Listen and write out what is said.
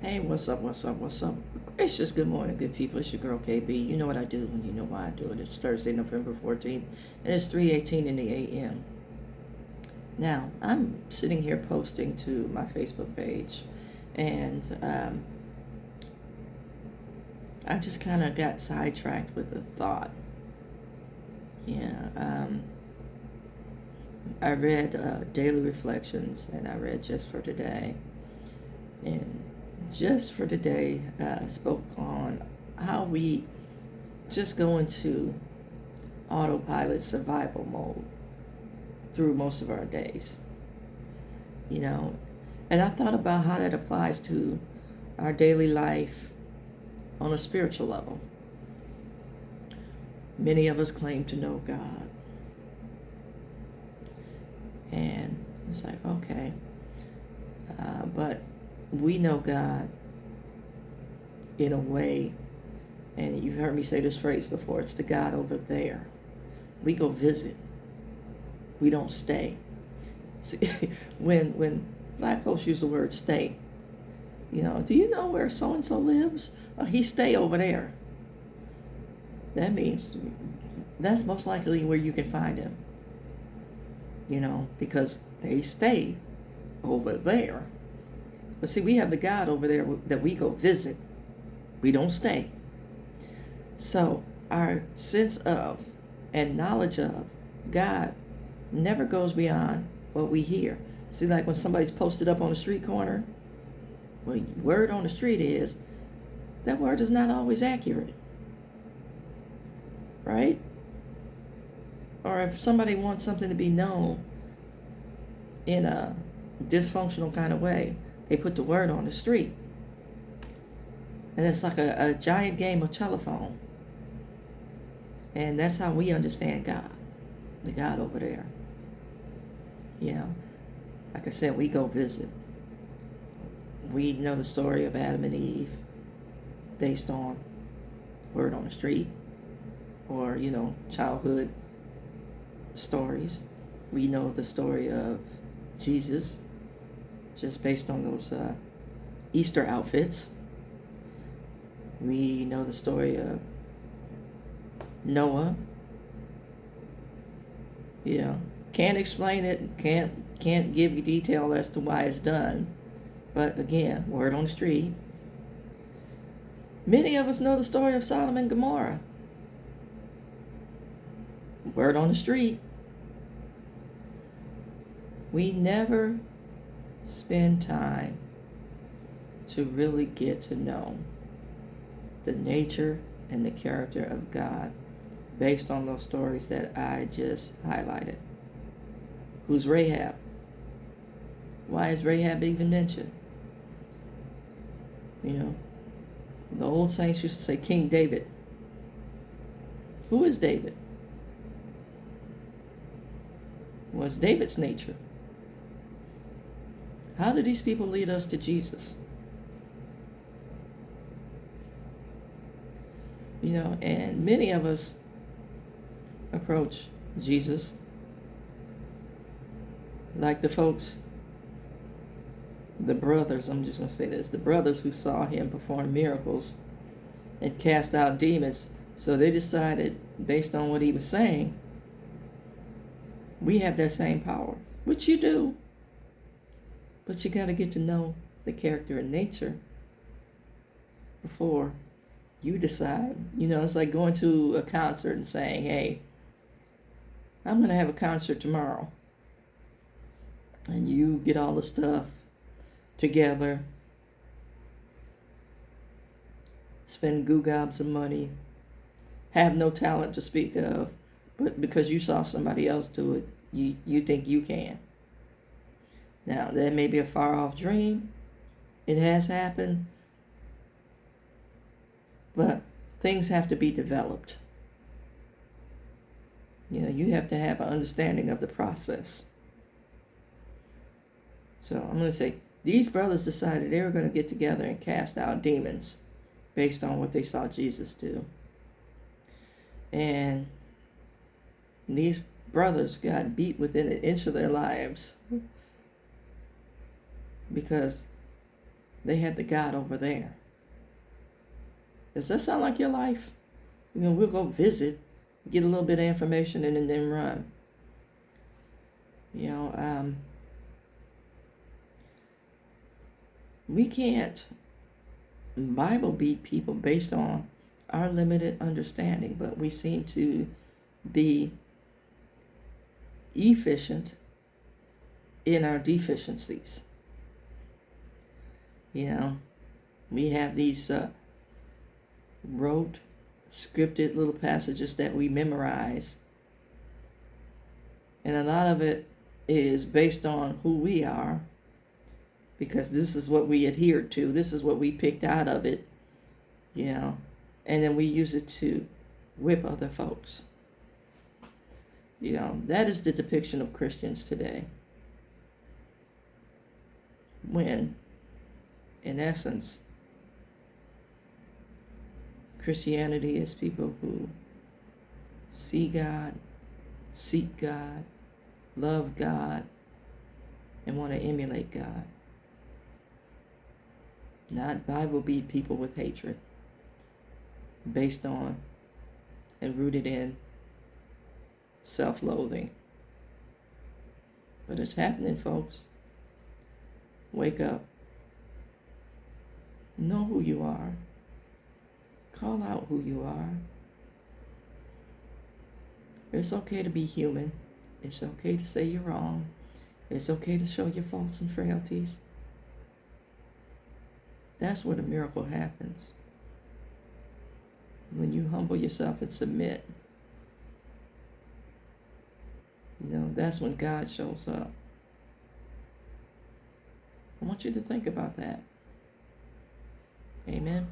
Hey, what's up, what's up, what's up? Gracious good morning, good people. It's your girl KB. You know what I do and you know why I do it. It's Thursday, November 14th, and it's 3:18 in the a.m. Now, I'm sitting here posting to my Facebook page, and I just kind of got sidetracked with a thought. Yeah, I read Daily Reflections, and I read Just for Today, and Just for Today spoke on how we just go into autopilot survival mode through most of our days, you know. And I thought about how that applies to our daily life on a spiritual level. Many of us claim to know God. And it's like, okay, but we know God in a way, and you've heard me say this phrase before, it's the God over there. We go visit. We don't stay. See, when black folks use the word stay, do you know where so-and-so lives? He stay over there. That means that's most likely where you can find him. Because they stay over there. But see, we have the God over there that we go visit. We don't stay. So our sense of and knowledge of God never goes beyond what we hear. See, like when somebody's posted up on the street corner, well, word on the street is that word is not always accurate, right? Or if somebody wants something to be known in a dysfunctional kind of way, they put the word on the street. And it's like a giant game of telephone. And that's how we understand God, the God over there. Like I said, we go visit. We know the story of Adam and Eve based on word on the street or, childhood stories. We know the story of Jesus just based on those Easter outfits. We know the story of Noah. Can't explain it, can't give you detail as to why it's done. But again, word on the street. Many of us know the story of Sodom and Gomorrah. Word on the street. We never spend time to really get to know the nature and the character of God based on those stories that I just highlighted. Who's Rahab? Why is Rahab even mentioned? The old saints used to say King David. Who is David? What's David's nature? How do these people lead us to Jesus? And many of us approach Jesus like the folks, the brothers, I'm just going to say this, the brothers who saw him perform miracles and cast out demons. So they decided, based on what he was saying, we have that same power, which you do. But you got to get to know the character and nature before you decide. It's like going to a concert and saying, hey, I'm going to have a concert tomorrow. And you get all the stuff together, spend goo gobs of money, have no talent to speak of, but because you saw somebody else do it, you think you can. Now, that may be a far-off dream. It has happened. But things have to be developed. You have to have an understanding of the process. So I'm going to say, these brothers decided they were going to get together and cast out demons based on what they saw Jesus do. And these brothers got beat within an inch of their lives because they had the God over there. Does that sound like your life? We'll go visit, get a little bit of information, and then run. We can't Bible beat people based on our limited understanding, but we seem to be efficient in our deficiencies. We have these rote, scripted little passages that we memorize, and a lot of it is based on who we are, because this is what we adhered to, this is what we picked out of it, and then we use it to whip other folks. That is the depiction of Christians today, when in essence Christianity is people who see God, seek God, love God, and want to emulate God. Not Bible beat people with hatred based on and rooted in self-loathing. But it's happening, folks. Wake up. Know who you are. Call out who you are. It's okay to be human. It's okay to say you're wrong. It's okay to show your faults and frailties. That's where the miracle happens. When you humble yourself and submit. That's when God shows up. I want you to think about that. Amen.